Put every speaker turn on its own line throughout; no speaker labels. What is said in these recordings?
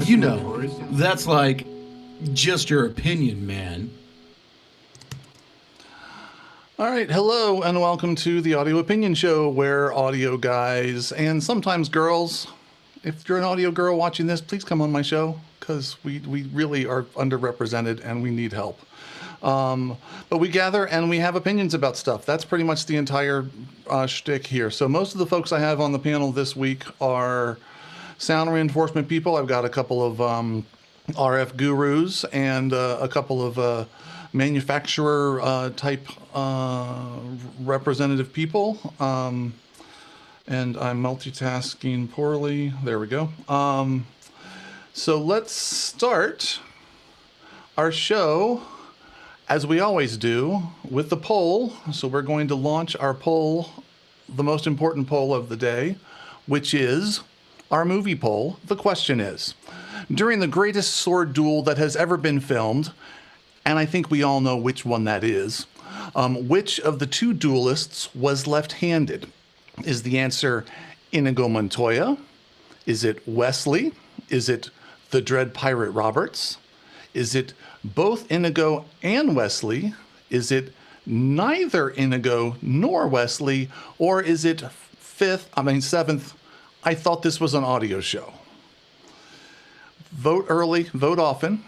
you know, that's like just your opinion, man.
All right, hello and welcome to the Audio Opinion Show, where audio guys and sometimes girls, if you're an audio girl watching this, please come on my show because we really are underrepresented and we need help. But we gather and we have opinions about stuff. That's pretty much the entire shtick here. So most of the folks I have on the panel this week are sound reinforcement people. I've got a couple of RF gurus and a couple of manufacturer type representative people. And I'm multitasking poorly. There we go. So let's start our show, as we always do, with the poll. So we're going to launch our poll, the most important poll of the day, which is our movie poll. The question is, during the greatest sword duel that has ever been filmed, and I think we all know which one that is, which of the two duelists was left-handed? Is the answer Inigo Montoya? Is it Wesley? Is it the Dread Pirate Roberts? Is it both Inigo and Wesley? Is it neither Inigo nor Wesley? Or is it seventh, I thought this was an audio show? Vote early, vote often.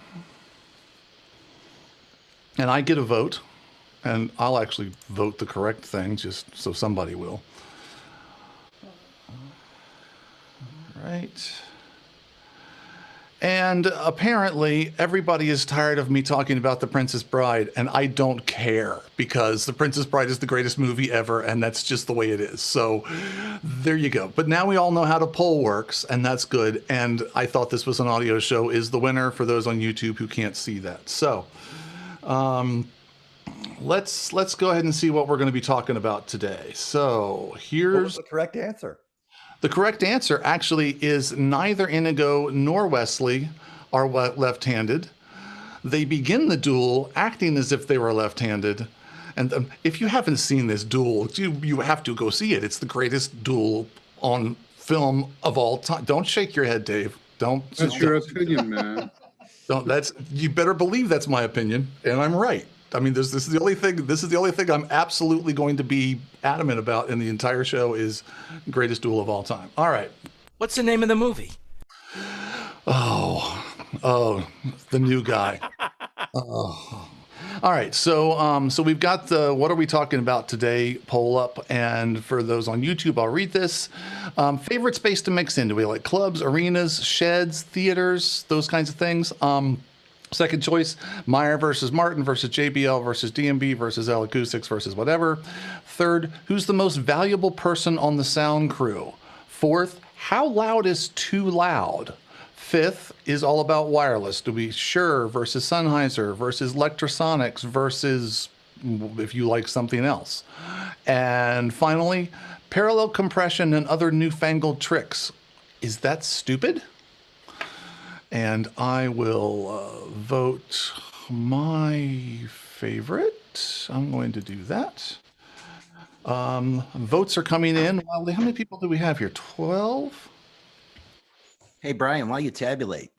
And I get a vote, and I'll actually vote the correct thing just so somebody will. All right. And apparently everybody is tired of me talking about The Princess Bride, and I don't care because The Princess Bride is the greatest movie ever, and that's just the way it is. So there you go. But now we all know how the poll works, and that's good. And I thought this was an audio show is the winner for those on YouTube who can't see that. So let's go ahead and see what we're going to be talking about today. So here's
what was the correct answer.
The correct answer actually is neither Inigo nor Wesley are left-handed. They begin the duel acting as if they were left-handed. And if you haven't seen this duel, you have to go see it. It's the greatest duel on film of all time. Don't shake your head, Dave.
That's your opinion, man.
You better believe that's my opinion, and I'm right. I mean, this is the only thing I'm absolutely going to be adamant about in the entire show is greatest duel of all time. All right.
What's the name of the movie?
Oh, the new guy. Oh. All right. So we've got the what are we talking about today poll up, and for those on YouTube, I'll read this. Favorite space to mix in? Do we like clubs, arenas, sheds, theaters, those kinds of things? Second choice, Meyer versus Martin versus JBL versus DMB versus L Acoustics versus whatever. Third, who's the most valuable person on the sound crew? Fourth, how loud is too loud? Fifth is all about wireless. Do we Shure versus Sennheiser versus Lectrosonics versus if you like something else? And finally, parallel compression and other newfangled tricks. Is that stupid? And I will vote my favorite. I'm going to do that. Votes are coming in. Well, how many people do we have here? 12?
Hey, Brian, while you tabulate,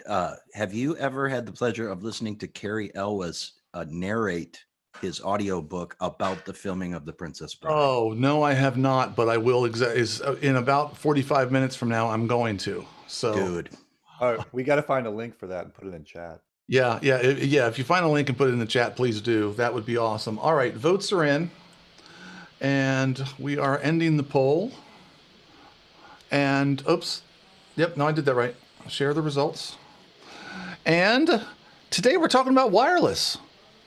have you ever had the pleasure of listening to Cary Elwes narrate his audio book about the filming of The Princess Bride?
Oh, no, I have not, but I will. In about 45 minutes from now, I'm going to. So,
Dude.
All right, we got to find a link for that and put it in chat.
Yeah. If you find a link and put it in the chat, please do. That would be awesome. All right, votes are in, and we are ending the poll. And oops, yep, no, I did that right. Share the results. And today we're talking about wireless.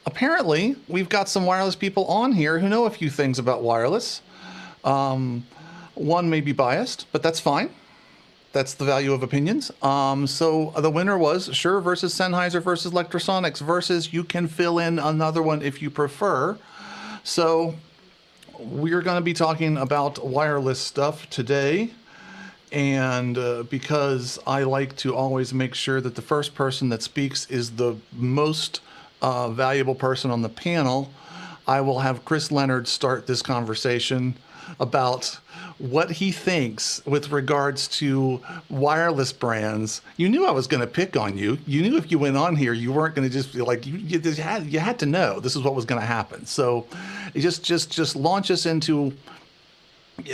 Apparently, we've got some wireless people on here who know a few things about wireless. One may be biased, but that's fine. That's the value of opinions. So the winner was Shure versus Sennheiser versus Lectrosonics versus, you can fill in another one if you prefer. So we're going to be talking about wireless stuff today. And because I like to always make sure that the first person that speaks is the most valuable person on the panel, I will have Chris Leonard start this conversation about what he thinks with regards to wireless brands. You knew I was going to pick on you. You knew if you went on here, you weren't going to just be like, you had to know this is what was going to happen. So just launch us into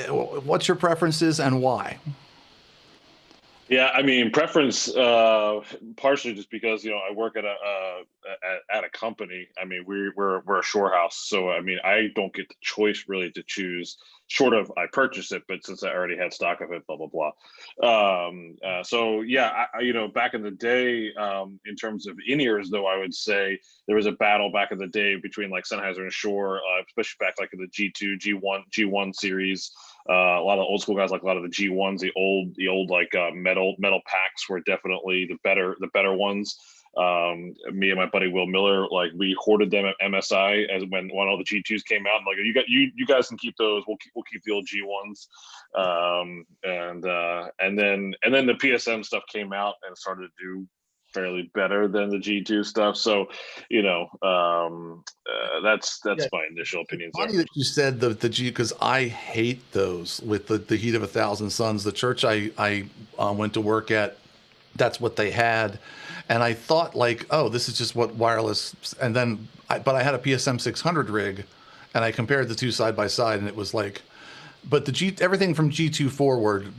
what's your preferences and why.
Yeah, I mean, preference partially just because I work at a company. I mean, we're a Shure house, so I mean, I don't get the choice really to choose, short of I purchase it. But since I already had stock of it, blah blah blah. So yeah, back in the day, in terms of in-ears, though, I would say there was a battle back in the day between like Sennheiser and Shure, especially back like in the G2, G1 series. A lot of old school guys, like a lot of the G1s, the old like metal packs were definitely the better ones. Me and my buddy Will Miller, like we hoarded them at MSI as when all the G2s came out. I'm like, you guys can keep those. We'll keep the old G1s. And then the PSM stuff came out and started to do fairly better than the G2 stuff. So, that's my initial opinions.
Funny that you said the G, because I hate those with the heat of 1,000 suns. The church I went to work at, that's what they had, and I thought like, oh, this is just what wireless. And then, but I had a PSM 600 rig, and I compared the two side by side, and it was like, but everything from G2 forward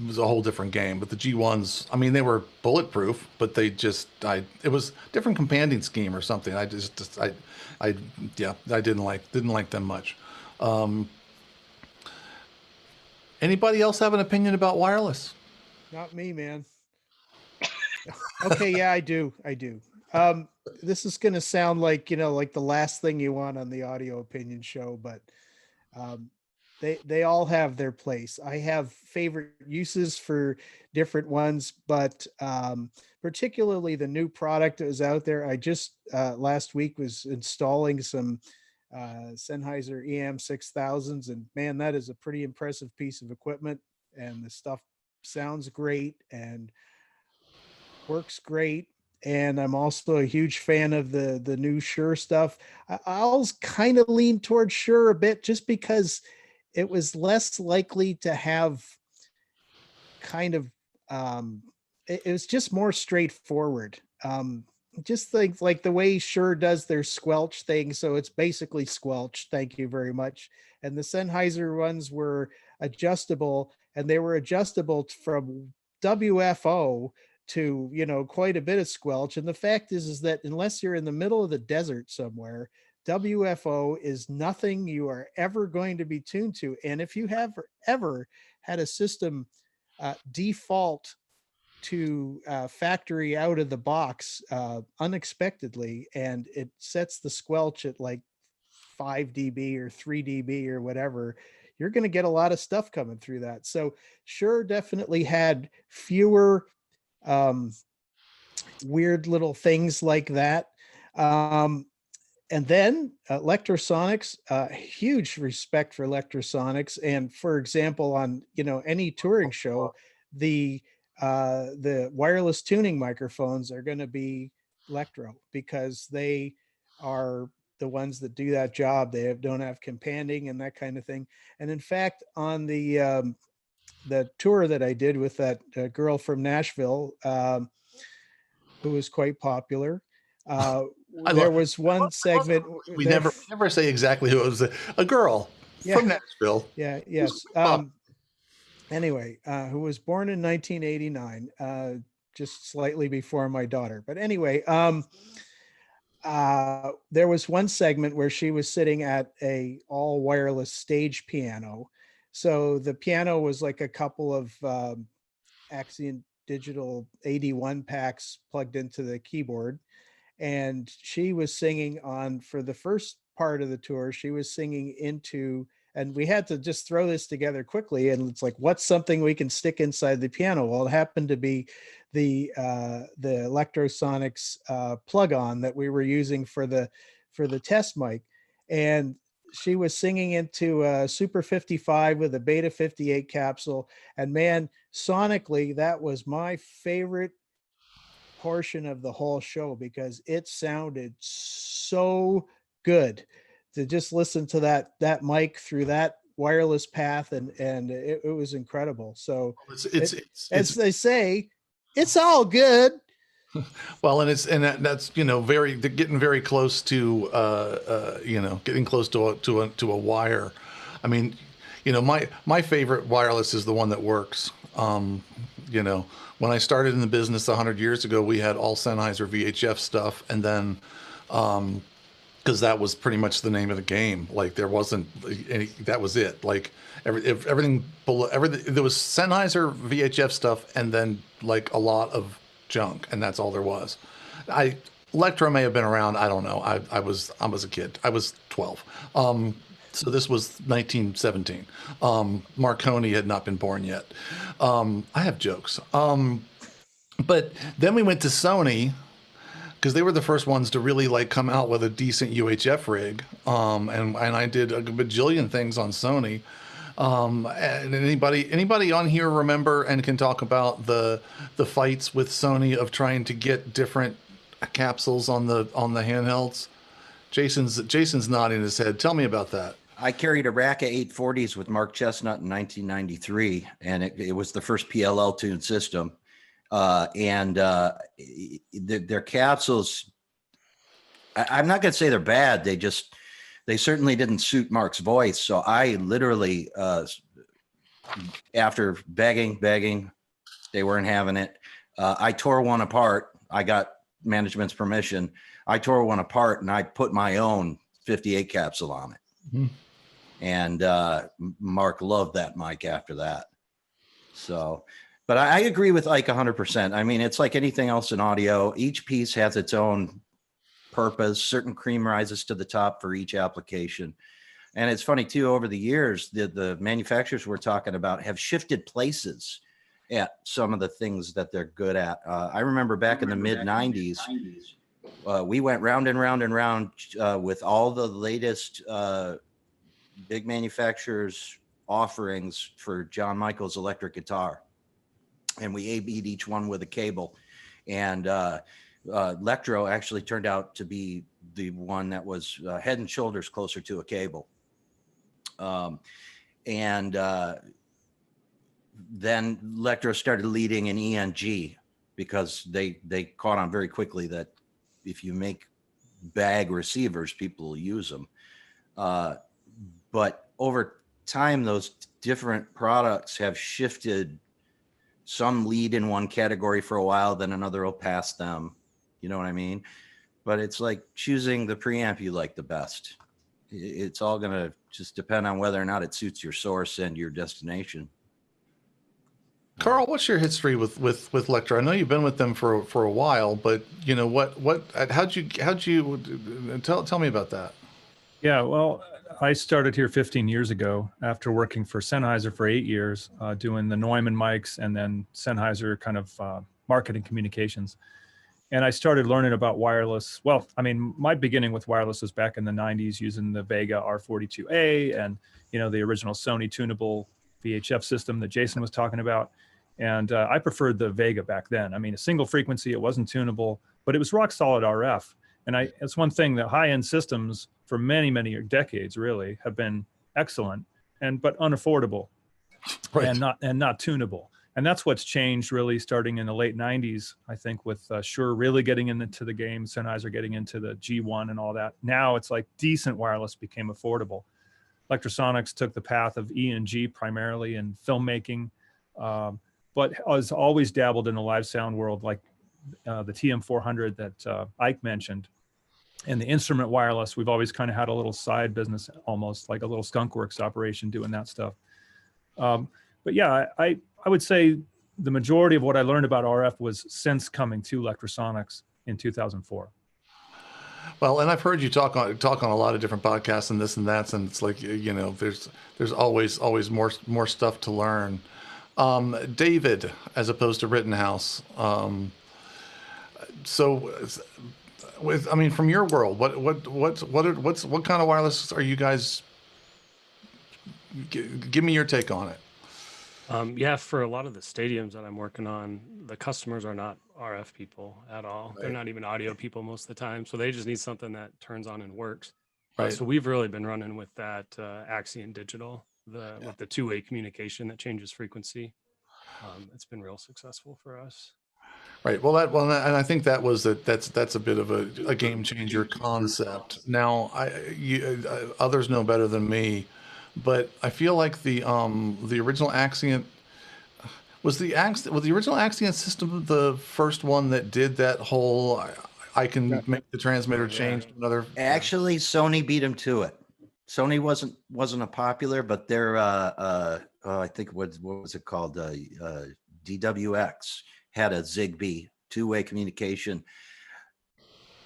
was a whole different game. But the G1s, I mean, they were bulletproof, but it was different companion scheme or something. I didn't like them much. Anybody else have an opinion about wireless?
Not me, man. Okay, yeah, I do. This is going to sound like, like the last thing you want on the audio opinion show, but they all have their place. I have favorite uses for different ones, but particularly the new product that was out there. I just last week was installing some Sennheiser EM6000s, and man, that is a pretty impressive piece of equipment, and the stuff sounds great and works great. And I'm also a huge fan of the new Shure stuff. I'll kind of lean towards Shure a bit, just because it was less likely to have kind of it was just more straightforward. Just like the way Shure does their squelch thing. So it's basically squelch. Thank you very much. And the Sennheiser ones were adjustable, and they were adjustable from WFO to, quite a bit of squelch. And the fact is that unless you're in the middle of the desert somewhere, WFO is nothing you are ever going to be tuned to. And if you have ever had a system default to factory out of the box unexpectedly, and it sets the squelch at like 5 dB or 3 dB or whatever, you're going to get a lot of stuff coming through that. So Shure definitely had fewer weird little things like that. And then Lectrosonics, huge respect for Lectrosonics. And for example, on any touring show, the wireless tuning microphones are going to be Lectro, because they are the ones that do that job. They don't have companding and that kind of thing. And in fact, on the tour that I did with that girl from Nashville, who was quite popular, there was one segment.
We never say exactly who it was. A girl from Nashville.
Yeah. Yes. Anyway, who was born in 1989, just slightly before my daughter. But anyway, there was one segment where she was sitting at a all wireless stage piano. So the piano was like a couple of Axiom Digital 81 packs plugged into the keyboard. And she was singing for the first part of the tour, she was singing into, and we had to just throw this together quickly. And it's like, what's something we can stick inside the piano? Well, it happened to be the Lectrosonics plug-on that we were using for the test mic. And she was singing into a Super 55 with a Beta 58 capsule. And man, sonically, that was my favorite portion of the whole show, because it sounded so good. to just listen to that mic through that wireless path, and it was incredible. So as they say, it's all good.
Well, and that's they're getting very close to getting close to a wire. I mean, my favorite wireless is the one that works. When I started in the business 100 years ago, we had all Sennheiser VHF stuff, and then because that was pretty much the name of the game. Like there wasn't any, that was it. Like everything there was Sennheiser VHF stuff, and then like a lot of junk, and that's all there was. Electro may have been around. I don't know. I was a kid. I was 12. So this was 1917. Marconi had not been born yet. I have jokes. But then we went to Sony, because they were the first ones to really like come out with a decent UHF rig. And I did a bajillion things on Sony. And anybody on here remember and can talk about the fights with Sony of trying to get different capsules on the handhelds? Jason's nodding his head. Tell me about that.
I carried a rack of 840s with Mark Chestnut in 1993, and it was the first PLL tuned system. Their capsules, I'm not going to say they're bad. They certainly didn't suit Mark's voice. So I literally, after begging, they weren't having it. I tore one apart. I got management's permission. I tore one apart and I put my own 58 capsule on it. Mm-hmm. And Mark loved that mic after that. So, but I agree with Ike 100%. I mean, it's like anything else in audio. Each piece has its own purpose, certain cream rises to the top for each application. And it's funny too, over the years, the manufacturers we're talking about have shifted places at some of the things that they're good at. I remember back in the mid 90s, we went round and round and round with all the latest big manufacturers offerings for John Michael's electric guitar. And we A-B'd each one with a cable. And Lectro actually turned out to be the one that was head and shoulders closer to a cable. Then Lectro started leading in ENG because they caught on very quickly that if you make bag receivers, people will use them. But over time, those different products have shifted. Some lead in one category for a while, then another will pass them. You know what I mean? But it's like choosing the preamp you like the best. It's all going to just depend on whether or not it suits your source and your destination.
Karl, what's your history with Lectro? I know you've been with them for a while, but you know how'd you tell me about that?
Yeah, well, I started here 15 years ago after working for Sennheiser for 8 years, doing the Neumann mics and then Sennheiser kind of marketing communications. And I started learning about wireless. Well, I mean, my beginning with wireless was back in the 90s using the Vega R42A and, the original Sony tunable VHF system that Jason was talking about. And I preferred the Vega back then. I mean, a single frequency, it wasn't tunable, but it was rock solid RF. And it's one thing that high-end systems for many, many decades really have been excellent but unaffordable, right, and not tunable. And that's what's changed really starting in the late 90s, I think, with Shure really getting into the game, Sennheiser getting into the G1 and all that. Now it's like decent wireless became affordable. Lectrosonics took the path of ENG primarily in filmmaking, but has always dabbled in the live sound world, like the TM400 that Ike mentioned. And the instrument wireless, we've always kind of had a little side business, almost like a little skunkworks operation doing that stuff. But yeah, I would say the majority of what I learned about RF was since coming to Lectrosonics in 2004.
Well, and I've heard you talk on a lot of different podcasts and this and that, and it's like, there's always more stuff to learn. David, as opposed to Rittenhouse. From your world, what kind of wireless are you guys? Give me your take on it.
Yeah, for a lot of the stadiums that I'm working on, the customers are not RF people at all. Right. They're not even audio people most of the time. So they just need something that turns on and works.
Right.
So we've really been running with that Axion Digital, with the two-way communication that changes frequency. It's been real successful for us.
Right. Well, and I think that's a bit of a game changer concept. Now, others know better than me, but I feel like the original Axion was the original Axion system the first one that did that whole I can make the transmitter change to another.
Actually, Sony beat him to it. Sony wasn't a popular, but their I think what was it called? DWX had a Zigbee two-way communication.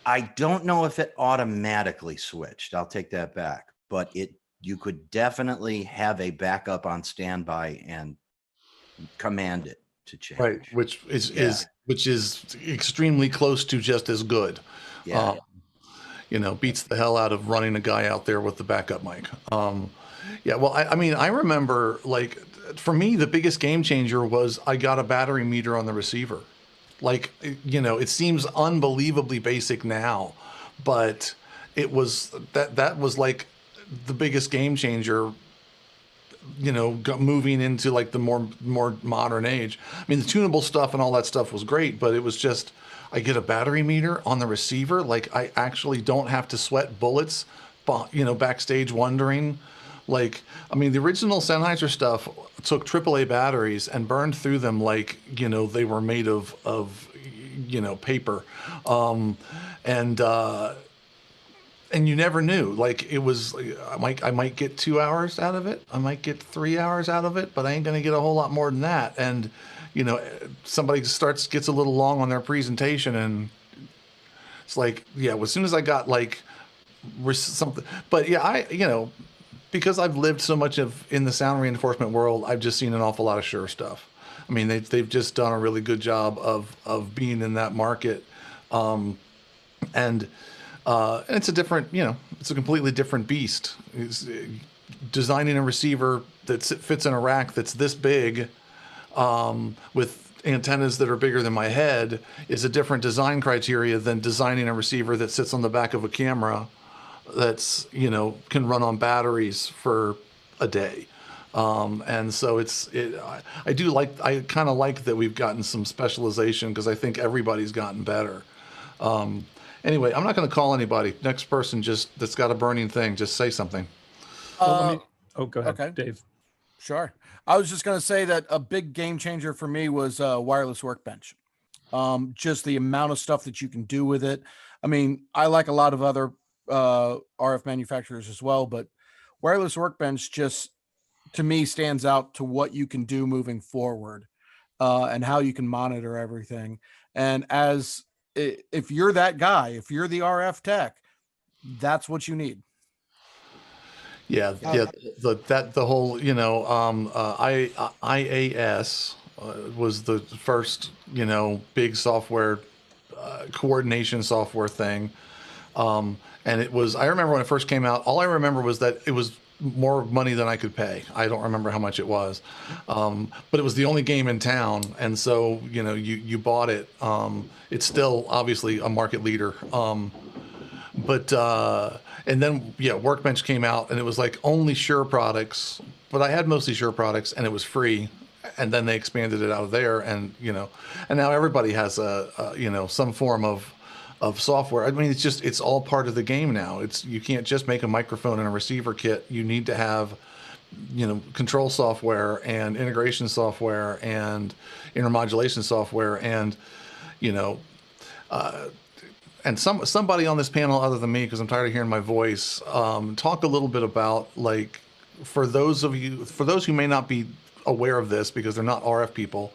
I don't know if it automatically switched. I'll take that back, but you could definitely have a backup on standby and command it to change.
Right, which is extremely close to just as good.
Yeah.
Beats the hell out of running a guy out there with the backup mic. Yeah, well, I mean, I remember, like, for me, the biggest game changer was I got a battery meter on the receiver. Like, it seems unbelievably basic now, but it was that was like the biggest game changer, moving into like the more modern age. I mean, the tunable stuff and all that stuff was great, but it was just, I get a battery meter on the receiver. Like, I actually don't have to sweat bullets, backstage wondering. Like, I mean, the original Sennheiser stuff took AAA batteries and burned through them like, they were made of paper. And you never knew. Like, it was, I might get 2 hours out of it. I might get 3 hours out of it, but I ain't going to get a whole lot more than that. And, somebody gets a little long on their presentation, and it's like, yeah, as soon as I got like something, but yeah, because I've lived so much in the sound reinforcement world, I've just seen an awful lot of Shure stuff. I mean, they've just done a really good job of being in that market, and it's a different, it's a completely different beast. It's designing a receiver that fits in a rack that's this big, with antennas that are bigger than my head, is a different design criteria than designing a receiver that sits on the back of a camera that's, can run on batteries for a day. And so I kind of like that we've gotten some specialization, because I think everybody's gotten better. Anyway, I'm not going to call anybody. Next person that's got a burning thing, just say something.
Go ahead,
okay.
Dave.
Sure. I was just going to say that a big game changer for me was wireless workbench. Just the amount of stuff that you can do with it. I mean, I like a lot of other RF manufacturers as well, but wireless workbench just, to me, stands out to what you can do moving forward, and how you can monitor everything. And if you're that guy, if you're the RF tech, that's what you need.
Yeah, the whole, IAS was the first, big software, coordination software thing. And I remember when it first came out, all I remember was that it was more money than I could pay. I don't remember how much it was. But it was the only game in town. And so, you bought it. It's still obviously a market leader. And then, Workbench came out, and it was like only Shure products, but I had mostly Shure products, and it was free. And then they expanded it out of there, and now everybody has some form of software. I mean, it's all part of the game now. You can't just make a microphone and a receiver kit. You need to have, control software and integration software and intermodulation software, and, and somebody on this panel other than me, because I'm tired of hearing my voice, talk a little bit about, like, for those who may not be aware of this because they're not RF people,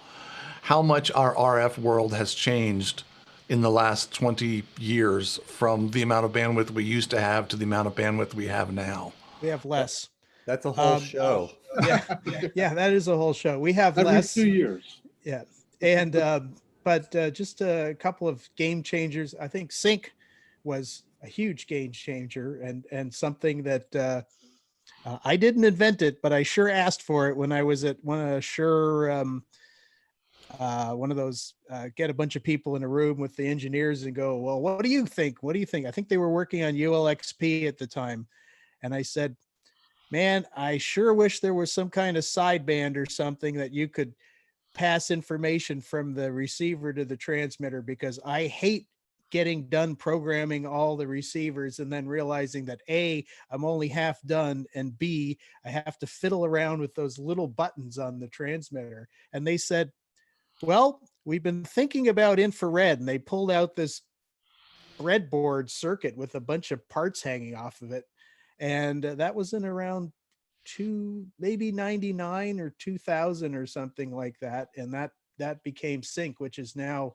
how much our RF world has changed in the last 20 years from the amount of bandwidth we used to have to the amount of bandwidth we have now.
We have less.
That's a whole show.
Yeah, that is a whole show. We have
Every
less.
2 years.
Yeah. And, but just a couple of game changers. I think sync was a huge game changer, and something that I didn't invent it, but I sure asked for it when I was at one of Shure one of those, get a bunch of people in a room with the engineers and go, well, what do you think? What do you think? I think they were working on ULXP at the time. And I said, man, I sure wish there was some kind of sideband or something that you could pass information from the receiver to the transmitter, because I hate getting done programming all the receivers and then realizing that A, I'm only half done, and B, I have to fiddle around with those little buttons on the transmitter. And they said, well, we've been thinking about infrared, and they pulled out this breadboard circuit with a bunch of parts hanging off of it. And that was in around maybe 99 or 2000 or something like that. And that became sync, which is now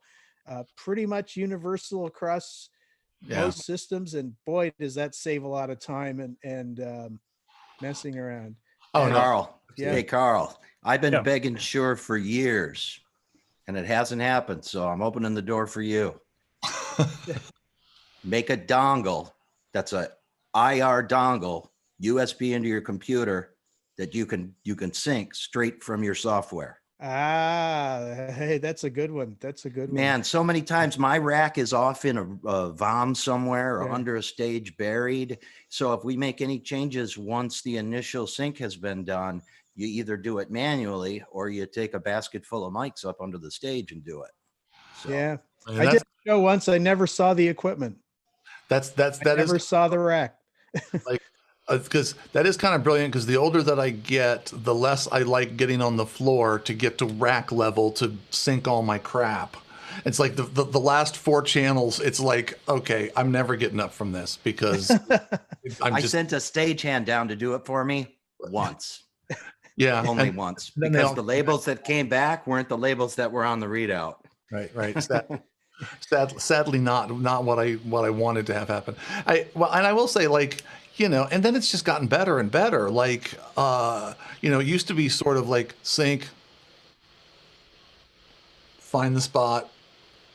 pretty much universal across most systems. And boy, does that save a lot of time and messing around.
Oh,
And,
no.
Carl.
Yeah.
Hey, Carl, I've been
Yeah.
begging Shure for years and it hasn't happened. So I'm opening the door for you. Make a dongle that's a IR dongle, USB into your computer that you can sync straight from your software.
Hey, that's a good one. That's a good one.
Man, so many times my rack is off in a VOM somewhere or
Yeah.
under a stage buried. So if we make any changes once the initial sync has been done, you either do it manually or you take a basket full of mics up under the stage and do it. So,
Yeah.
And
I did a show once. I never saw the equipment.
that
Never saw the rack.
like, because that is kind of brilliant, because the older that I get, the less I like getting on the floor to get to rack level to sync all my crap. It's like the last 4 channels, it's like, okay, I'm never getting up from this, because
I sent a stagehand down to do it for me once.
Yeah.
Only once,
then they
because
all-
the labels that came back weren't the labels that were on the readout.
Right. Sadly, not what I wanted to have happen. And I will say, like, you know, and then it's just gotten better and better. Like, you know, it used to be sort of like sync, find the spot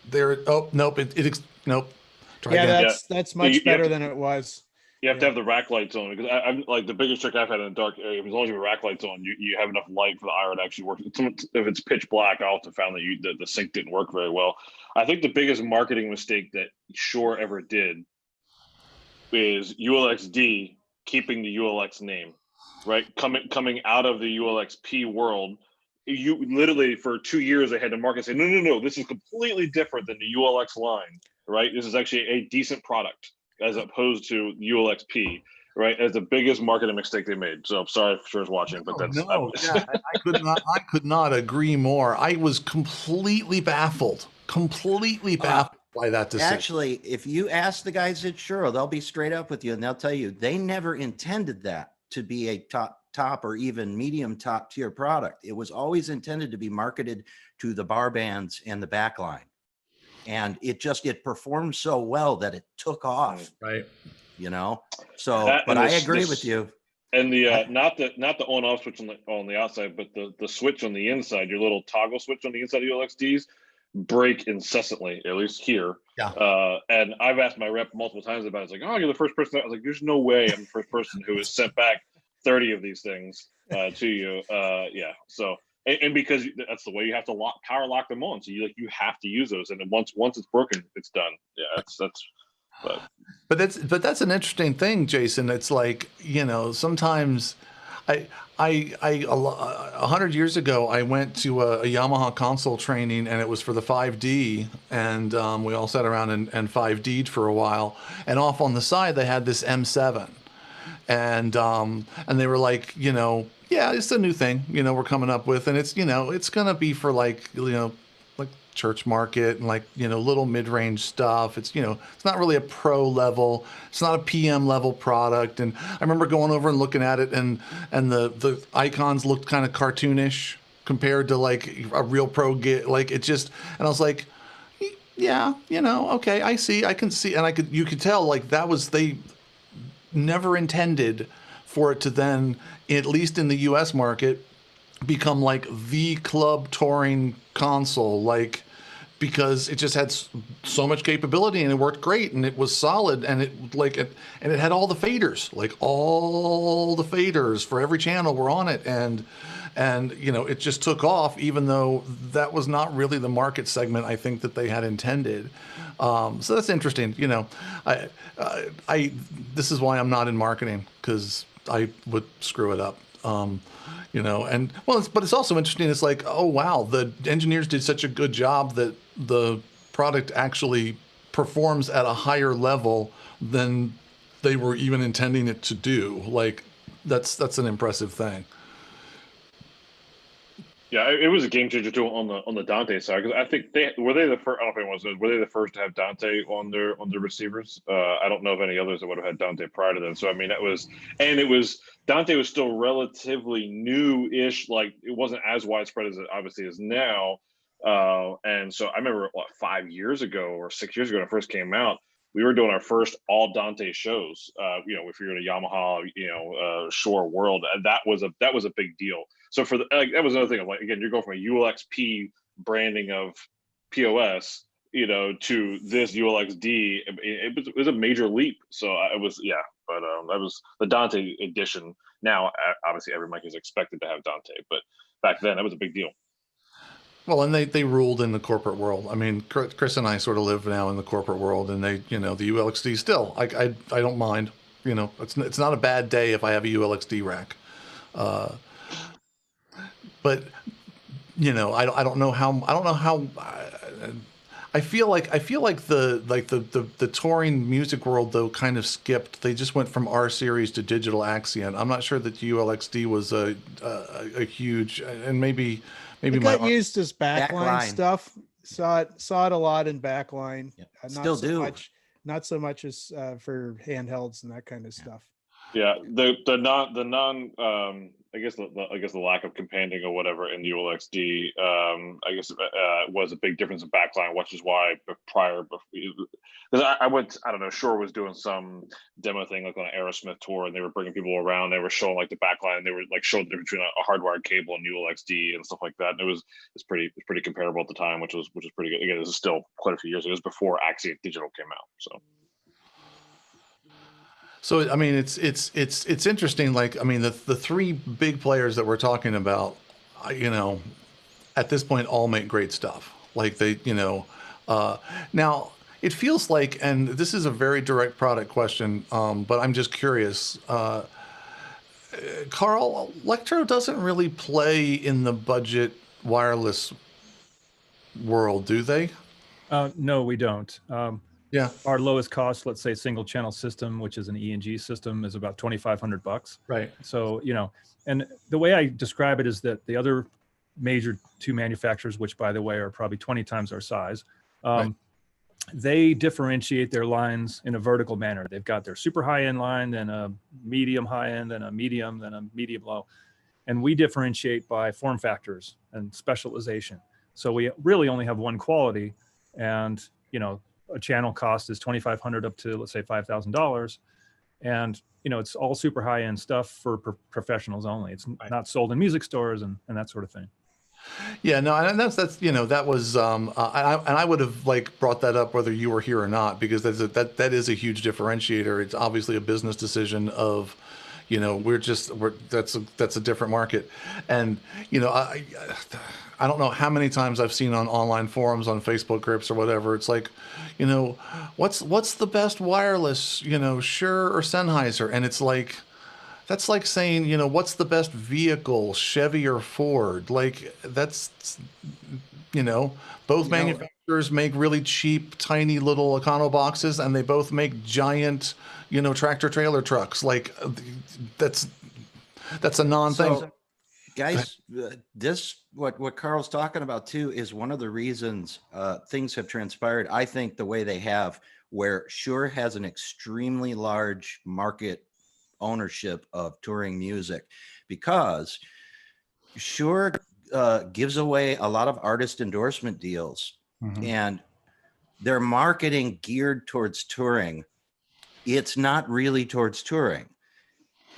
there. Oh, nope. Nope. Try
Yeah,
again.
that's much better than it was.
You have to have the rack lights on, because I'm like, the biggest trick I've had in a dark area, as long as you have rack lights on, you have enough light for the IR to actually work. If it's pitch black, I also found that the sync didn't work very well. I think the biggest marketing mistake that Shure ever did is ULXD keeping the ULX name, right? Coming out of the ULXP world, you literally for 2 years they had to market and say, no, this is completely different than the ULX line, right? This is actually a decent product as opposed to ULXP, right? As the biggest marketing mistake they made. So I'm sorry if Shure's watching, but that's
I could not agree more. I was completely baffled by that decision.
Actually, if you ask the guys at Shure, they'll be straight up with you and they'll tell you they never intended that to be a top or even medium top tier product. It was always intended to be marketed to the bar bands and the backline. And it performed so well that it took off.
Right.
You know? So, but I agree with you.
And the not the on off switch on the outside, but the switch on the inside, your little toggle switch on the inside of ULXDs break incessantly, at least here.
Yeah.
And I've asked my rep multiple times about it. It's like, oh, you're the first person. I was like, there's no way I'm the first person who has sent back 30 of these things to you. Yeah. So and because that's the way you have to power lock them on. So you have to use those. And then once it's broken, it's done. Yeah, but
that's an interesting thing, Jason. It's like, you know, sometimes I 100 years ago, I went to a Yamaha console training, and it was for the 5D, and we all sat around and 5D'd for a while. And off on the side, they had this M7, and they were like, you know, yeah, it's a new thing, you know, we're coming up with, and it's, you know, it's gonna be for like, you know, like church market and like, you know, little mid-range stuff. It's, you know, it's not really a pro level, it's not a PM level product. And I remember going over and looking at it, and the icons looked kind of cartoonish compared to like a real pro like it just, and I was like, yeah, you know, okay, I can see, and you could tell like they never intended for it to then, at least in the US market, become like the club touring console. Like, because it just had so much capability and it worked great and it was solid and it had all the faders, like all the faders for every channel were on it, and it just took off, even though that was not really the market segment I think that they had intended. So that's interesting. This is why I'm not in marketing, because I would screw it up. But it's also interesting. It's like, oh wow, the engineers did such a good job that the product actually performs at a higher level than they were even intending it to do. Like, that's an impressive thing.
Yeah, it was a game changer too on the Dante side, because I think were they the first. I don't know if it was. Were they the first to have Dante on their receivers? I don't know of any others that would have had Dante prior to them. So I mean, Dante was still relatively new-ish. Like, it wasn't as widespread as it obviously is now. And so I remember 5 years ago or 6 years ago when it first came out, we were doing our first all Dante shows. If you're in a Yamaha, Shure world, and that was a big deal. So that was another thing of, like, again, you're going from a ULXP branding of POS, to this ULXD. It was a major leap. So that was the Dante edition. Now, obviously, every mic is expected to have Dante, but back then that was a big deal.
Well, and they ruled in the corporate world. I mean, Chris and I sort of live now in the corporate world, and the ULXD still, I don't mind. It's not a bad day if I have a ULXD rack. But I don't know how. I feel like the touring music world, though, kind of skipped. They just went from R series to digital Axient. I'm not sure that ULXD was a huge, and maybe
it got used as backline stuff. Saw it a lot in backline.
Yeah. Still do.
Not so much as for handhelds and that kind of stuff.
Yeah, the non I guess the lack of companion or whatever in the ULXD was a big difference in backline, which is why because I don't know, Shure was doing some demo thing like on an Aerosmith tour, and they were bringing people around. They were showing like the backline, and they were like showing the difference between a hardwired cable and ULXD and stuff like that. And it's pretty comparable at the time, which was pretty good. Again, this is still quite a few years ago. It was before Axient Digital came out,
So I mean, it's interesting. Like, I mean, the three big players that we're talking about, at this point, all make great stuff. Like now it feels like, and this is a very direct product question, but I'm just curious. Karl, Lectro doesn't really play in the budget wireless world, do they?
No, we don't.
Yeah.
Our lowest cost, let's say, single channel system, which is an E&G system, is about $2,500.
Right.
So, and the way I describe it is that the other major two manufacturers, which by the way are probably 20 times our size,
right,
they differentiate their lines in a vertical manner. They've got their super high end line, then a medium high end, then a medium low. And we differentiate by form factors and specialization. So we really only have one quality, and, a channel cost is $2,500 up to, let's say, $5,000. And, it's all super high end stuff for professionals only. It's right, not sold in music stores and that sort of thing.
Yeah, no, and that's that was I would have brought that up whether you were here or not, because that is a huge differentiator. It's obviously a business decision of, that's a different market. And I don't know how many times I've seen on online forums, on Facebook groups or whatever, it's like, what's the best wireless, Shure or Sennheiser? And it's like, that's like saying, what's the best vehicle, Chevy or Ford? Like, that's, both manufacturers make really cheap, tiny little Econo boxes, and they both make giant, tractor trailer trucks. Like, that's a non-thing.
So, guys, what Karl's talking about too is one of the reasons things have transpired, I think, the way they have, where Shure has an extremely large market ownership of touring music, because Shure gives away a lot of artist endorsement deals, and their marketing geared towards touring. It's not really towards touring.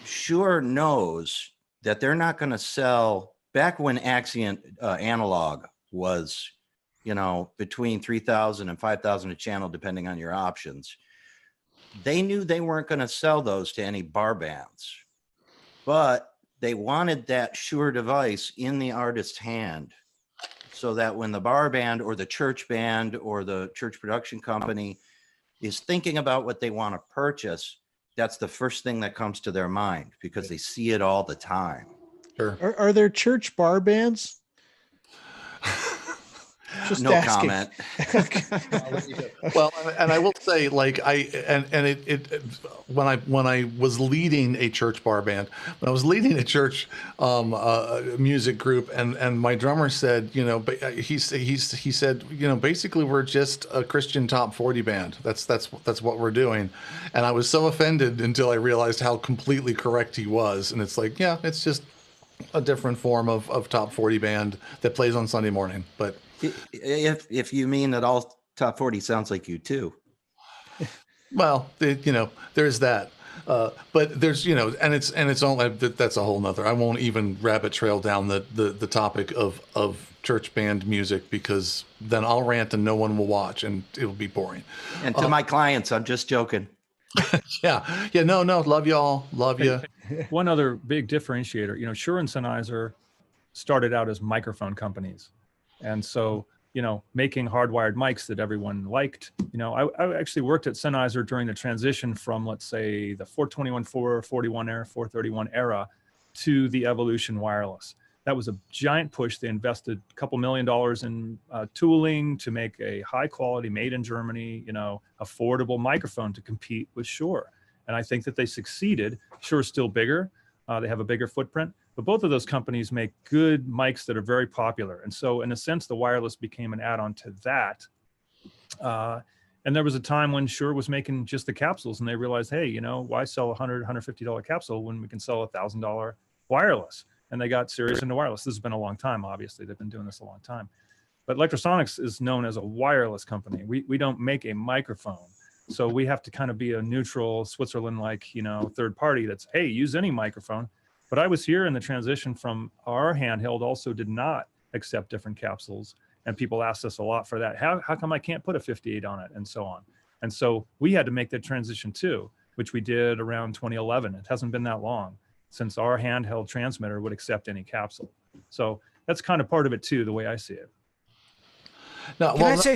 Shure knows that they're not going to sell. Back when Axient analog was you know, between 3,000 and 5,000 a channel, depending on your options. They knew they weren't going to sell those to any bar bands, but they wanted that Shure device in the artist's hand so that when the bar band or the church band or the church production company is thinking about what they want to purchase, that's the first thing that comes to their mind because they see it all the time.
Sure.
Are there church bar bands? Just
No
asking.
comment.
Well, and I will say, like, when I was leading a church bar band, when I was leading a church music group, and my drummer said, you know, he said, you know, basically we're just a Christian top 40 band. That's what we're doing, and I was so offended until I realized how completely correct he was, and it's like, yeah, it's just a different form of top 40 band that plays on Sunday morning, but.
If you mean that all top 40 sounds like you too.
Well, you know, there's that. But there's, you know, and it's only, that's a whole nother, I won't even rabbit trail down the topic of church band music, because then I'll rant and no one will watch and it'll be boring.
And to my clients, I'm just joking.
Yeah. No, love y'all. Love you.
One other big differentiator, you know, Shure and Sennheiser started out as microphone companies. And so, you know, making hardwired mics that everyone liked, you know, I actually worked at Sennheiser during the transition from, let's say, the 421, 441 era, 431 era to the Evolution wireless. That was a giant push. They invested a couple $1 million in tooling to make a high quality, made in Germany, you know, affordable microphone to compete with Shure. And I think that they succeeded. Shure's still bigger. They have a bigger footprint. But both of those companies make good mics that are very popular. And so in a sense, the wireless became an add-on to that. And there was a time when Shure was making just the capsules and they realized, hey, you know, why sell a $100, $150 capsule when we can sell a $1,000 wireless? And they got serious into wireless. This has been a long time, obviously. They've been doing this a long time. But Lectrosonics is known as a wireless company. We don't make a microphone. So we have to kind of be a neutral Switzerland-like, you know, third party that's, hey, use any microphone. But I was here in the transition from our handheld also did not accept different capsules. And people asked us a lot for that. How come I can't put a 58 on it and so on? And so we had to make that transition too, which we did around 2011. It hasn't been that long since our handheld transmitter would accept any capsule. So that's kind of part of it too, the way I see it.
No,
Can I say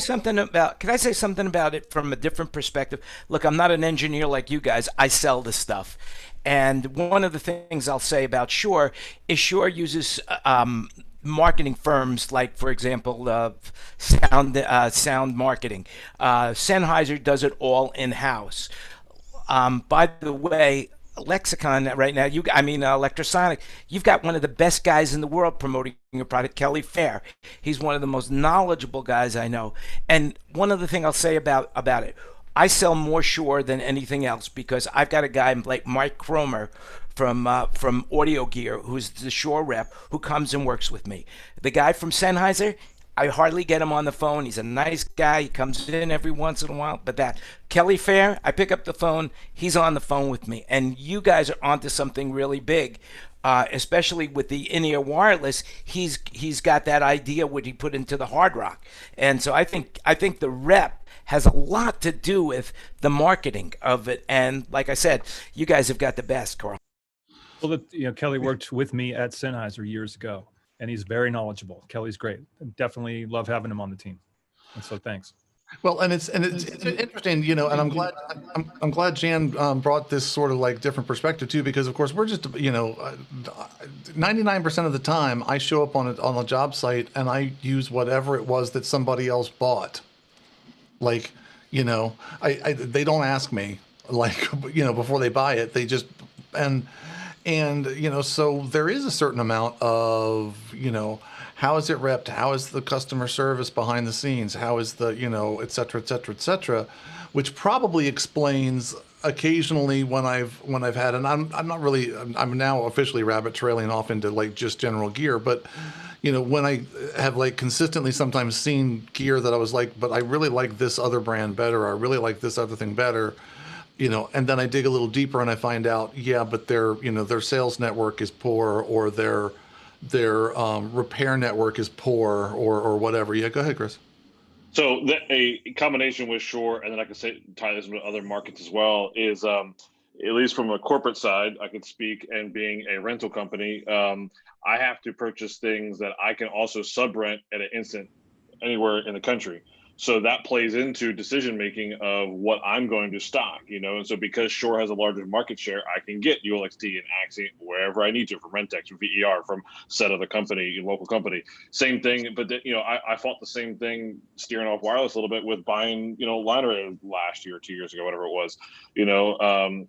something about it from a different perspective? Look, I'm not an engineer like you guys. I sell this stuff. And one of the things I'll say about Shure is Shure uses marketing firms like, for example, sound marketing. Sennheiser does it all in-house. By the way, Lexicon right now, Lectrosonics, you've got one of the best guys in the world promoting your product, Kelly Fair. He's one of the most knowledgeable guys I know. And one other thing I'll say about it, I sell more Shure than anything else because I've got a guy like Mike Cromer from Audio Gear, who's the Shure rep, who comes and works with me. The guy from Sennheiser, I hardly get him on the phone. He's a nice guy. He comes in every once in a while. But that Kelly Fair, I pick up the phone. He's on the phone with me. And you guys are onto something really big, especially with the in-ear wireless. He's got that idea what he put into the hard rock. And so I think the rep has a lot to do with the marketing of it. And like I said, you guys have got the best, Karl.
Well, Kelly worked with me at Sennheiser years ago, and he's very knowledgeable. Kelly's great. Definitely love having him on the team. And so thanks.
Well, and it's interesting, you know, and I'm glad Jan brought this sort of like different perspective too, because of course we're just, you know, 99% of the time I show up on a job site and I use whatever it was that somebody else bought. Like, you know, they don't ask me, like, you know, before they buy it. They just and you know, so there is a certain amount of, you know, how is it repped? How is the customer service behind the scenes? How is the, you know, et cetera, which probably explains occasionally when I've had, and I'm now officially rabbit trailing off into like just general gear, but you know, when I have like consistently sometimes seen gear that I was like, but I really like this other brand better, or I really like this other thing better, you know, and then I dig a little deeper and I find out, yeah, but their sales network is poor, or their repair network is poor, or whatever. Yeah, go ahead, Chris.
So a combination with Shure, and then I could say tie this with other markets as well, is at least from a corporate side, I could speak, and being a rental company, I have to purchase things that I can also sub-rent at an instant anywhere in the country. So that plays into decision making of what I'm going to stock, and so because Shure has a larger market share, I can get ULXT and Axient wherever I need to, from Rentex, from VER, from said other company, local company. Same thing, but I fought the same thing steering off wireless a little bit with buying, Leonard last year, 2 years ago, whatever it was.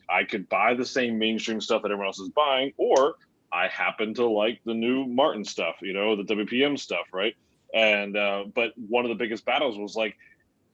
I could buy the same mainstream stuff that everyone else is buying, or I happen to like the new Martin stuff, the WPM stuff, right? And but one of the biggest battles was like,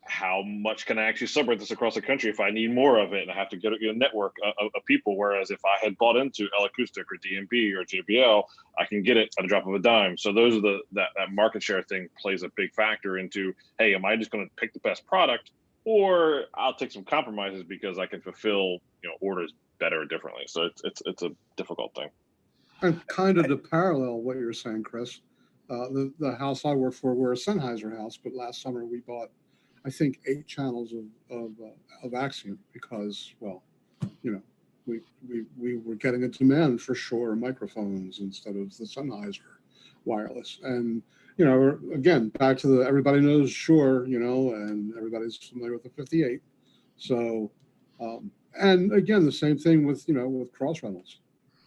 how much can I actually separate this across the country if I need more of it, and I have to get a network of people? Whereas if I had bought into L Acoustic or DMB or JBL, I can get it at a drop of a dime. So those are that market share thing plays a big factor into, hey, am I just going to pick the best product, or I'll take some compromises because I can fulfill orders better differently. So it's a difficult thing.
And kind of to parallel what you're saying, Chris, the house I work for, we're a Sennheiser house, but last summer we bought, I think, 8 channels of Axient because, well, we were getting a demand for Shure microphones instead of the Sennheiser wireless. And, again, back to everybody knows Shure, and everybody's familiar with the 58. So, and again, the same thing with cross rentals.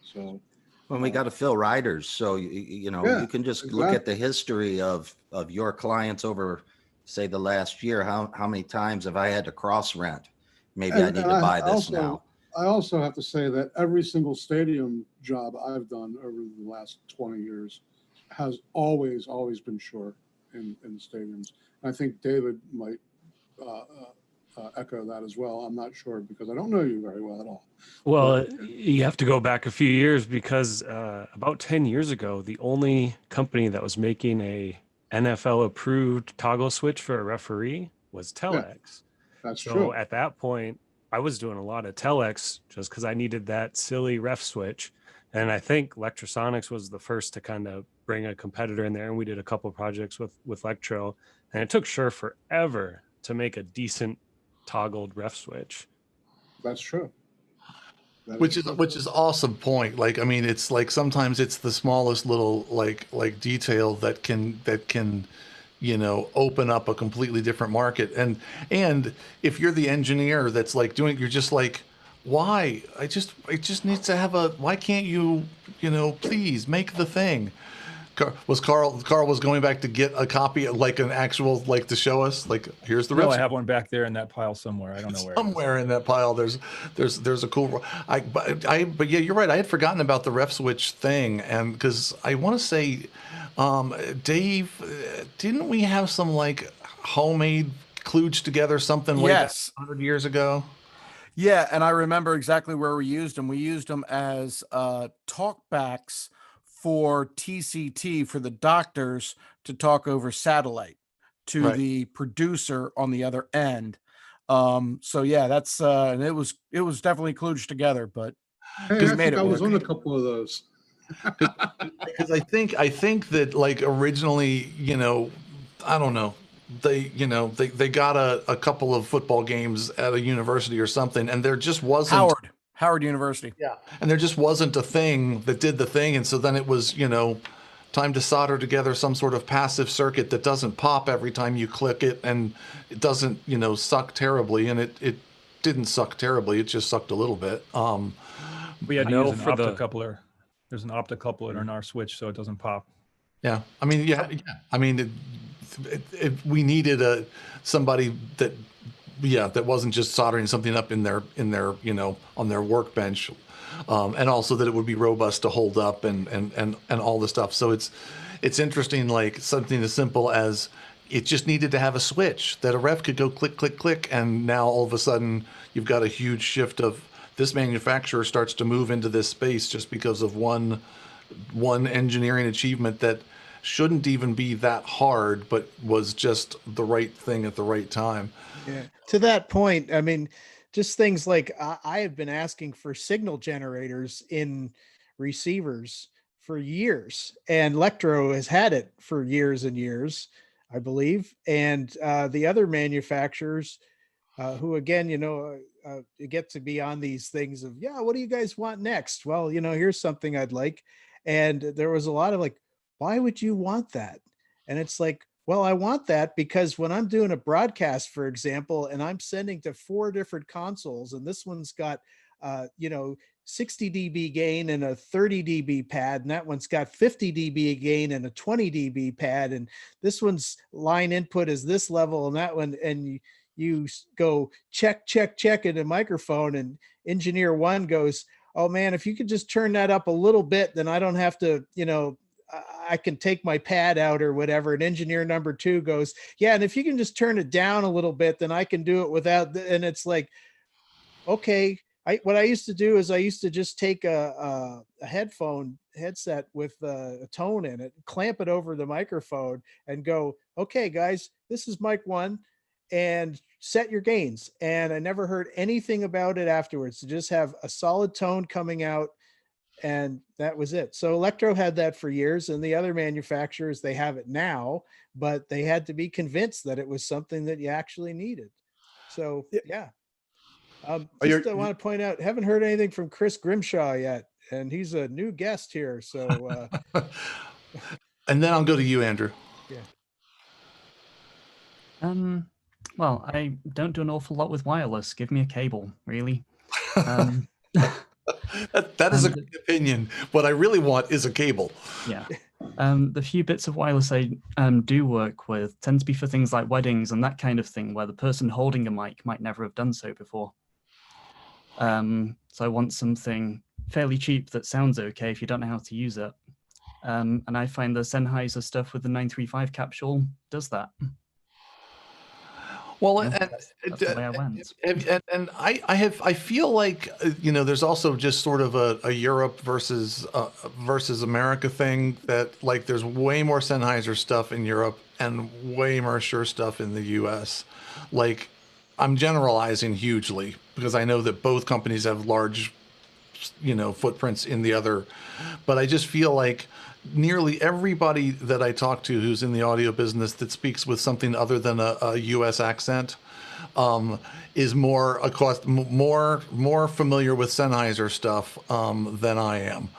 So.
When we got to fill riders, so you can just look at the history of your clients over, say, the last year. How many times have I had to cross rent? Maybe I need to buy this now.
I also have to say that every single stadium job I've done over the last 20 years has always been Shure in stadiums. And I think David might echo that as well. I'm not sure because I don't know you very well at all.
Well, you have to go back a few years because about 10 years ago, the only company that was making a NFL approved toggle switch for a referee was Telex.
Yeah, that's
so
true.
At that point, I was doing a lot of Telex just because I needed that silly ref switch. And I think Lectrosonics was the first to kind of bring a competitor in there. And we did a couple of projects with Lectro. And it took Shure forever to make a decent toggled ref switch.
That's true.
Which is awesome point. Like, I mean, it's like sometimes it's the smallest little like detail that can open up a completely different market. And if you're the engineer that's like doing, you're just like, why? It just needs to have why can't you please make the thing? Karl was going back to get a copy, like an actual, like to show us, like, here's the ref.
I have one back there in that pile somewhere. I don't know where.
Somewhere in that pile, there's a cool. But yeah, you're right. I had forgotten about the ref switch thing, and because I want to say, Dave, didn't we have some like homemade kludged together something way back 100 years ago?
Yeah, and I remember exactly where we used them. We used them as talkbacks for TCT, for the doctors to talk over satellite to the producer on the other end. So yeah, that's and it was definitely kludged together, but
hey, I was on a couple of those.
Because I think that like originally, I don't know, they got a couple of football games at a university or something, and there just wasn't
Howard University.
Yeah. And there just wasn't a thing that did the thing. And so then it was, time to solder together some sort of passive circuit that doesn't pop every time you click it, and it doesn't, suck terribly. And it didn't suck terribly. It just sucked a little bit.
We had to use an optocoupler. There's an optocoupler in our switch, so it doesn't pop.
Yeah. I mean, I mean, we needed somebody that wasn't just soldering something up in their on their workbench, and also that it would be robust to hold up and all the stuff. So it's interesting, like something as simple as it just needed to have a switch that a ref could go click, click, click, and now all of a sudden you've got a huge shift of this manufacturer starts to move into this space just because of one engineering achievement that shouldn't even be that hard, but was just the right thing at the right time.
Yeah. To that point, I mean, just things like I have been asking for signal generators in receivers for years, and Lectro has had it for years and years. I believe, and the other manufacturers who, again, get to be on these things of, yeah, what do you guys want next? Well, here's something I'd like. And there was a lot of like, why would you want that? And it's like, well, I want that because when I'm doing a broadcast, for example, and I'm sending to 4 different consoles, and this one's got, 60 dB gain and a 30 dB pad, and that one's got 50 dB gain and a 20 dB pad, and this one's line input is this level, and that one, and you go check in a microphone, and engineer 1 goes, oh man, if you could just turn that up a little bit, then I don't have to, I can take my pad out or whatever. And engineer number 2 goes, yeah, and if you can just turn it down a little bit, then I can do it without. And it's like, okay. What I used to do is I used to just take a headset with a tone in it, clamp it over the microphone, and go, okay, guys, this is mic 1, and set your gains. And I never heard anything about it afterwards. To just have a solid tone coming out, and that was it. So Electro had that for years, and the other manufacturers, they have it now, but they had to be convinced that it was something that you actually needed. So yeah. I want to point out, haven't heard anything from Chris Grimshaw yet, and he's a new guest here. So,
and then I'll go to you, Andrew.
Yeah.
Well, I don't do an awful lot with wireless. Give me a cable, really.
That is a good opinion. What I really want is a cable.
Yeah. The few bits of wireless I do work with tend to be for things like weddings and that kind of thing, where the person holding a mic might never have done so before. So I want something fairly cheap that sounds okay if you don't know how to use it. And I find the Sennheiser stuff with the 935 capsule does that.
Well,
that's the way I went.
And I feel like, there's also just sort of a Europe versus America thing, that like there's way more Sennheiser stuff in Europe and way more Shure stuff in the US. Like, I'm generalizing hugely because I know that both companies have large, footprints in the other, but I just feel like nearly everybody that I talk to who's in the audio business that speaks with something other than a U.S. accent is more familiar with Sennheiser stuff than I am.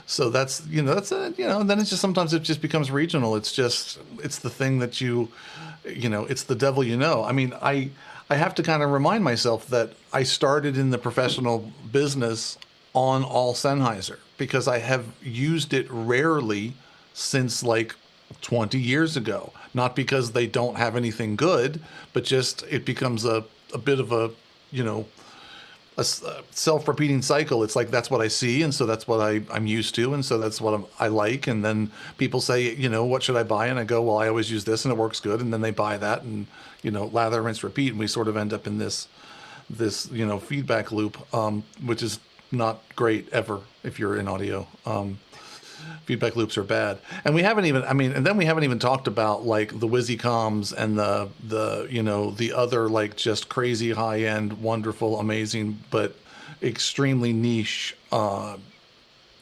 So that's and then it's just sometimes it just becomes regional. It's the thing that it's the devil you know. I mean, I have to kind of remind myself that I started in the professional business on all Sennheiser because I have used it rarely since like 20 years ago. Not because they don't have anything good, but just it becomes a bit of a self-repeating cycle. It's like that's what I see, and so that's what I'm used to, and so that's what I like. And then people say, what should I buy? And I go, well, I always use this, and it works good. And then they buy that, and lather, rinse, repeat, and we sort of end up in this feedback loop, which is not great ever if you're in audio. Feedback loops are bad, and we haven't even talked about like the Wisycoms and the other like just crazy high end, wonderful, amazing, but extremely niche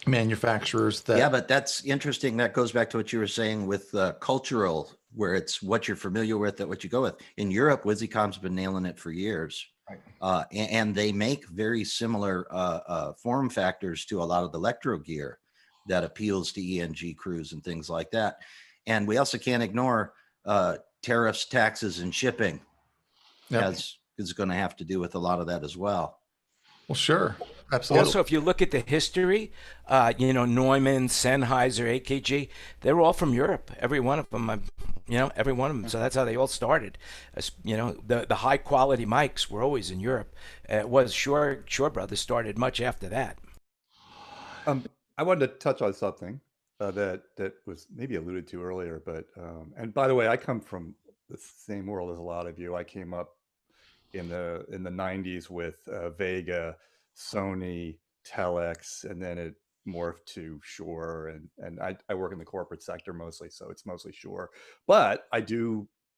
manufacturers.
But that's interesting. That goes back to what you were saying with cultural, where it's what you're familiar with, that what you go with. In Europe, Wisycom's been nailing it for years. Right. And they make very similar form factors to a lot of the electro gear that appeals to ENG crews and things like that. And we also can't ignore tariffs, taxes, and shipping, as is going to have to do with a lot of that as well.
Well, sure. Absolutely.
Also, if you look at the history, Neumann, Sennheiser, AKG, they were all from Europe. Every one of them, every one of them. So that's how they all started. The high quality mics were always in Europe. It was Shure Brothers started much after that.
I wanted to touch on something that was maybe alluded to earlier, but and by the way, I come from the same world as a lot of you. I came up in the 90s with Vega, Sony, Telex, and then it morphed to Shure, and I work in the corporate sector mostly, so it's mostly Shure. But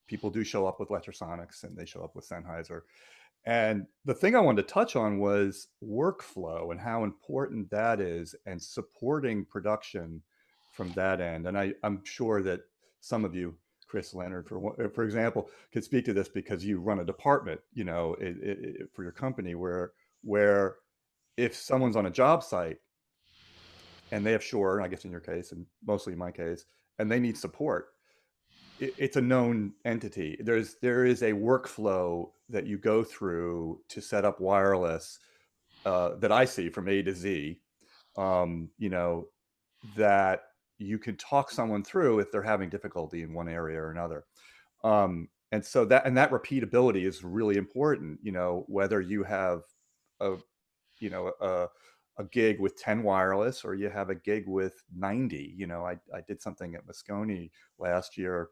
people do show up with Lectrosonics, and they show up with Sennheiser. And the thing I wanted to touch on was workflow and how important that is, and supporting production from that end. And I'm sure that some of you Chris Leonard, for example, could speak to this because you run a department, for your company where if someone's on a job site and they have Shure, I guess in your case, and mostly in my case, and they need support, it's a known entity. There is a workflow that you go through to set up wireless that I see from A to Z, that you can talk someone through if they're having difficulty in one area or another. And so that repeatability is really important, whether you have a gig with 10 wireless or you have a gig with 90. I did something at Moscone last year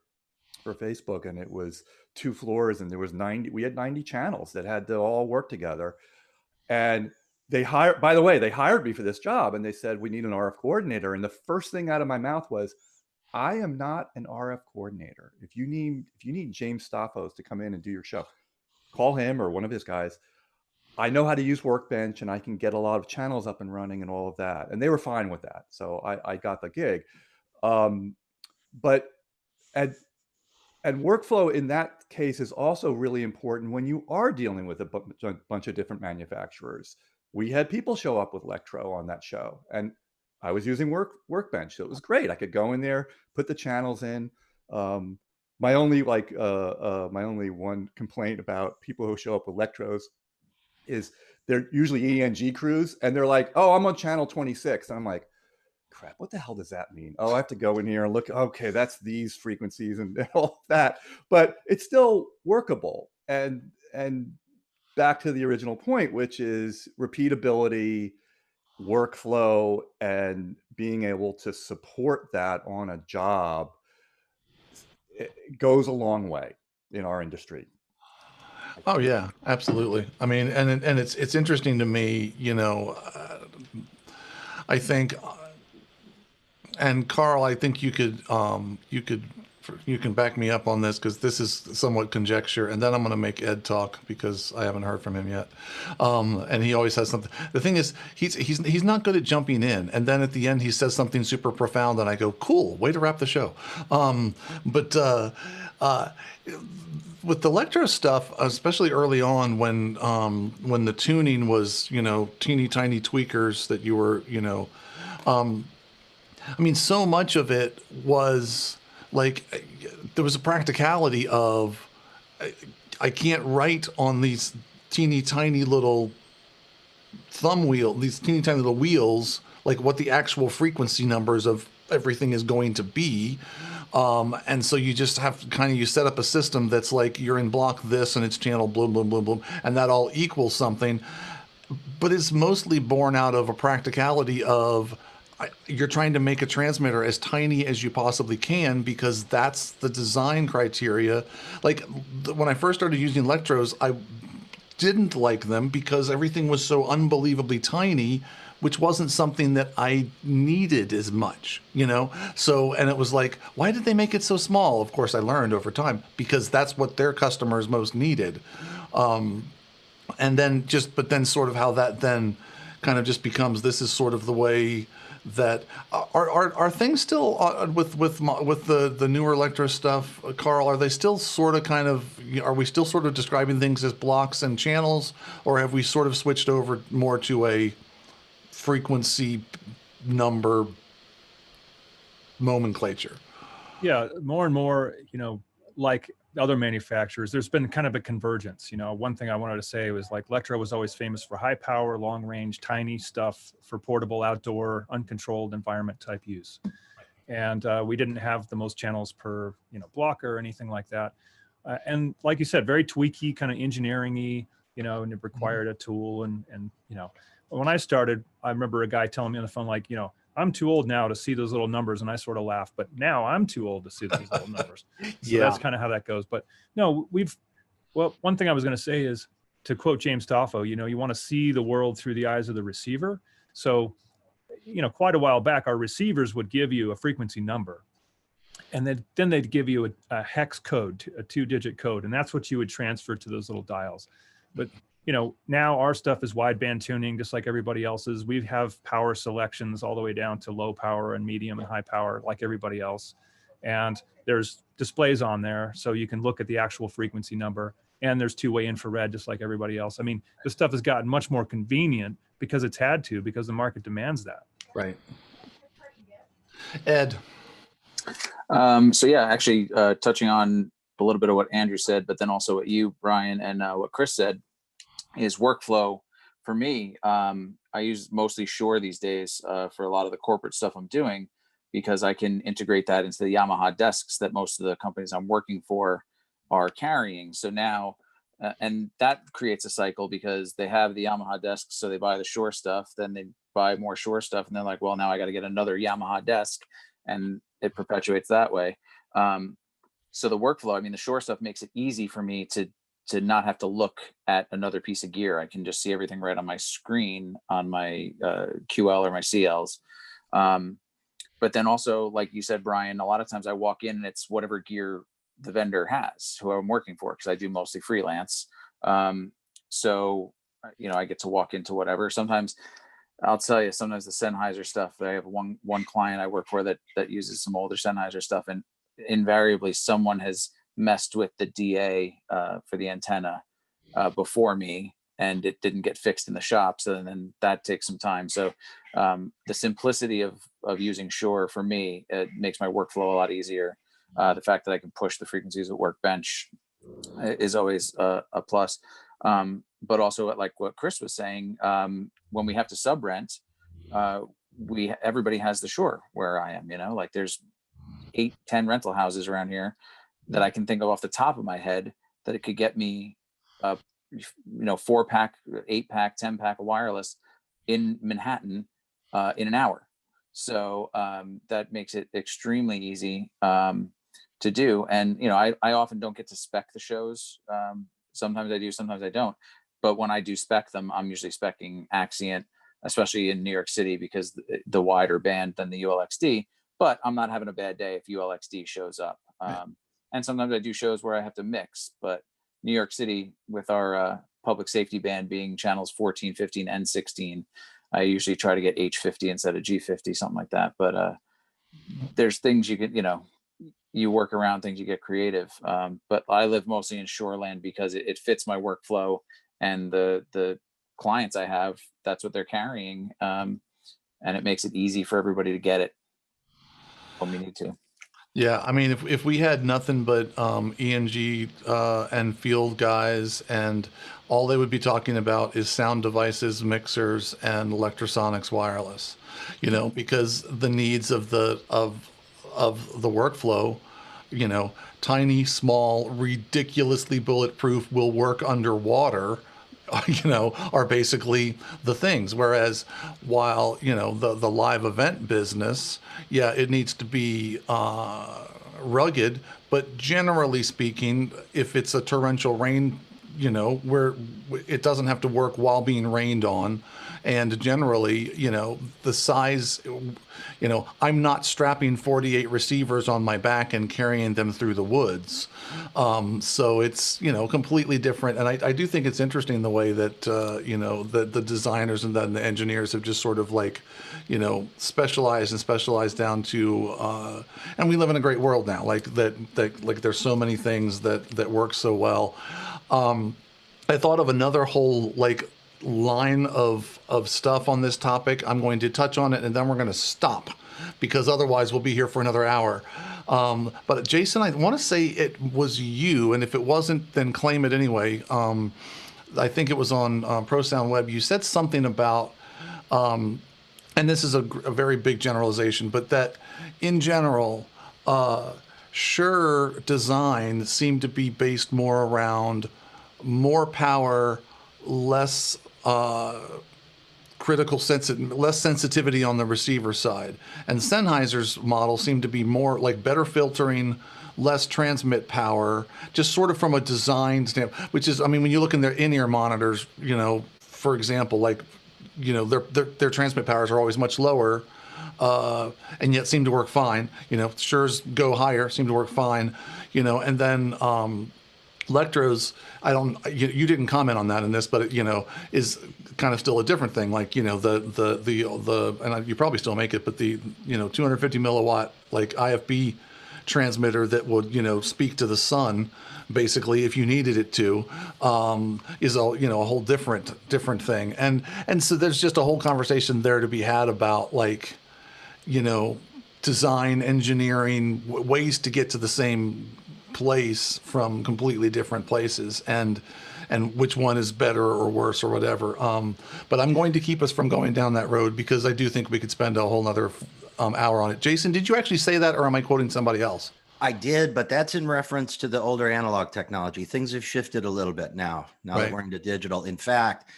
for Facebook, and it was 2 floors and there was 90. We had 90 channels that had to all work together. And they hired me for this job, and they said, we need an RF coordinator. And the first thing out of my mouth was, I am not an RF coordinator. If you need James Staffos to come in and do your show, call him or one of his guys. I know how to use Workbench, and I can get a lot of channels up and running and all of that. And they were fine with that. So I got the gig. And workflow in that case is also really important when you are dealing with a bunch of different manufacturers. We had people show up with Lectro on that show, and I was using Workbench. So it was great. I could go in there, put the channels in. My only one complaint about people who show up with Lectros is they're usually ENG crews, and they're like, oh, I'm on channel 26. And I'm like, crap, what the hell does that mean? Oh, I have to go in here and look. Okay, that's these frequencies and all that, but it's still workable. And back to the original point, which is repeatability, workflow, and being able to support that on a job, it goes a long way in our industry.
Oh yeah, absolutely. I mean, and it's interesting to me, I think, and Karl, I think you can back me up on this, because this is somewhat conjecture, and then I'm going to make Ed talk because I haven't heard from him yet, and he always has something. The thing is, he's not good at jumping in, and then at the end he says something super profound, and I go, cool, way to wrap the show. With the Lectro stuff, especially early on when the tuning was, teeny tiny tweakers that you were, I mean, so much of it was like, there was a practicality of, I can't write on these teeny tiny little these teeny tiny little wheels, like what the actual frequency numbers of everything is going to be. And so you just have to you set up a system that's like, you're in block this and it's channel boom, boom, boom, boom, and that all equals something. But it's mostly born out of a practicality of, you're trying to make a transmitter as tiny as you possibly can, because that's the design criteria. Like when I first started using Lectros, I didn't like them because everything was so unbelievably tiny, which wasn't something that I needed as much, So, and it was like, why did they make it so small? Of course, I learned over time, because that's what their customers most needed. And then but then sort of how that then kind of just becomes, this is sort of the way that are things still with the newer Electro stuff, Karl? Are they still sort of are we still sort of describing things as blocks and channels, or have we sort of switched over more to a frequency number nomenclature?
Yeah, more and more, like other manufacturers, there's been kind of a convergence. One thing I wanted to say was, like, Lectro was always famous for high power, long range, tiny stuff for portable, outdoor, uncontrolled environment type use. And we didn't have the most channels per, block or anything like that. And like you said, very tweaky, kind of engineering-y, and it required a tool. And when I started, I remember a guy telling me on the phone, like, I'm too old now to see those little numbers. And I sort of laughed, but now I'm too old to see those little numbers. So that's kind of how that goes. But no, one thing I was going to say is, to quote James Staffo, you want to see the world through the eyes of the receiver. So, quite a while back, our receivers would give you a frequency number, and then they'd give you a hex code, a 2-digit code. And that's what you would transfer to those little dials. But now our stuff is wideband tuning, just like everybody else's. We have power selections all the way down to low power and medium and high power, like everybody else. and there's displays on there so you can look at the actual frequency number, and there's two-way infrared just like everybody else. I mean, this stuff has gotten much more convenient because it's had to, because the market demands that.
Right. Ed.
So yeah, actually touching on a little bit of what Andrew said, but then also what you, Brian, and what Chris said, is workflow. For me, I use mostly Shure these days for a lot of the corporate stuff I'm doing, because I can integrate that into the Yamaha desks that most of the companies I'm working for are carrying. So now, and that creates a cycle, because they have the Yamaha desks, so they buy the Shure stuff, then they buy more Shure stuff, and they're like, well, now I got to get another Yamaha desk, and it perpetuates that way. So the workflow, I mean, the Shure stuff makes it easy for me to not have to look at another piece of gear. I can just see everything right on my screen on my QL or my CLs. But then also, like you said, Brian, a lot of times I walk in and it's whatever gear the vendor has, who I'm working for, because I do mostly freelance. So, you know, I get to walk into whatever. Sometimes I'll tell you, sometimes the Sennheiser stuff, I have one client I work for that uses some older Sennheiser stuff, and invariably someone has messed with the DA for the antenna before me, and it didn't get fixed in the shop. So then that takes some time. So the simplicity of using Shure, for me, it makes my workflow a lot easier. The fact that I can push the frequencies at Workbench is always a plus. But also, like what Chris was saying, when we have to sub rent, everybody has the Shure where I am, you know, like there's 8-10 rental houses around here that I can think of off the top of my head that it could get me, 4-pack, 8-pack, 10-pack of wireless in Manhattan in an hour. So that makes it extremely easy to do. And, you know, I often don't get to spec the shows. Sometimes I do, sometimes I don't. But when I do spec them, I'm usually specking Axient, especially in New York City, because the wider band than the ULXD. But I'm not having a bad day if ULXD shows up. And sometimes I do shows where I have to mix. But New York City, with our public safety band being channels 14, 15, and 16, I usually try to get H50 instead of G50, something like that. But there's things you can, you know, you work around things, you get creative. But I live mostly in Shoreland because it fits my workflow, and the clients I have, that's what they're carrying. And it makes it easy for everybody to get it when we need to.
Yeah, I mean, if we had nothing but ENG and field guys, and all they would be talking about is sound devices, mixers, and Lectrosonics wireless, you know, because the needs of the workflow, you know, tiny, small, ridiculously bulletproof, will work underwater, you know, are basically the things. Whereas while, you know, the live event business, yeah, it needs to be rugged, but generally speaking, if it's a torrential rain, you know, where it doesn't have to work while being rained on. And generally, you know, the size, you know, I'm not strapping 48 receivers on my back and carrying them through the woods. So it's, you know, completely different. And I do think it's interesting the way that, you know, the designers and then the engineers have just sort of like, you know, specialized down to, and we live in a great world now, like like there's so many things that work so well. I thought of another whole like line of stuff on this topic. I'm going to touch on it and then we're going to stop, because otherwise we'll be here for another hour. But Jason, I want to say it was you, and if it wasn't, then claim it anyway. I think it was on Pro Sound Web. You said something about, and this is a very big generalization, but that in general, Shure design seemed to be based more around more power, less less sensitivity on the receiver side. And Sennheiser's model seemed to be more like better filtering, less transmit power, just sort of from a design standpoint, which is, I mean, when you look in their in-ear monitors, you know, for example, like, you know, their transmit powers are always much lower, and yet seem to work fine. You know, Shure's go higher, seem to work fine, you know, and then Lectro's, you didn't comment on that in this, but it, you know, is kind of still a different thing. Like, you know, the and you probably still make it, but the, you know, 250 milliwatt like IFB transmitter that would, speak to the sun, basically, if you needed it to, is a whole different thing. And so there's just a whole conversation there to be had about design, engineering, ways to get to the same place from completely different places, and which one is better or worse or whatever. But I'm going to keep us from going down that road because I do think we could spend a whole nother hour on it. Jason, did you actually say that, or am I quoting somebody else?
I did, but that's in reference to the older analog technology. Things have shifted a little bit now
Right.
that we're into digital. In fact,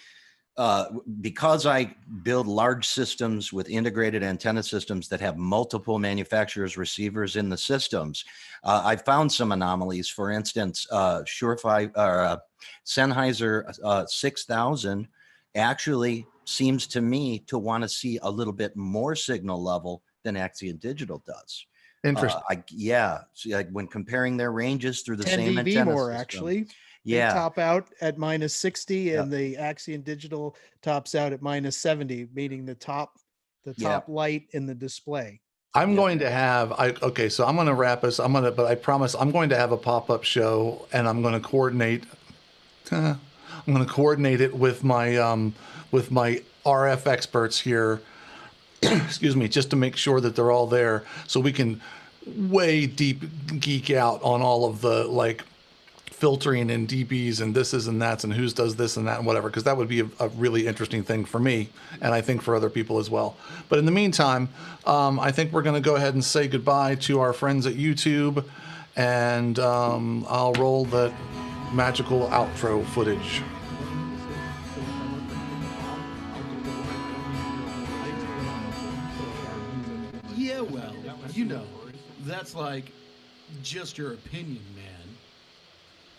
because I build large systems with integrated antenna systems that have multiple manufacturers' receivers in the systems, I found some anomalies. For instance, Sennheiser 6000 actually seems to me to want to see a little bit more signal level than Axion Digital does.
Interesting.
So, like, when comparing their ranges through the
10
same
dB
antenna
more
system.
actually.
Yeah.
They top out at -60 and the Axion Digital tops out at -70, meaning the top light in the display.
I'm going to have, so I'm going to wrap us. But I promise I'm going to have a pop-up show, and I'm going to coordinate. I'm going to coordinate it with my RF experts here. Excuse me, just to make sure that they're all there, so we can way deep geek out on all of the filtering and dBs and this is and that's and who's does this and that and whatever, because that would be a really interesting thing for me, and I think for other people as well. But in the meantime, I think we're going to go ahead and say goodbye to our friends at YouTube, and I'll roll the magical outro footage.
Yeah, well, that's just your opinion, man.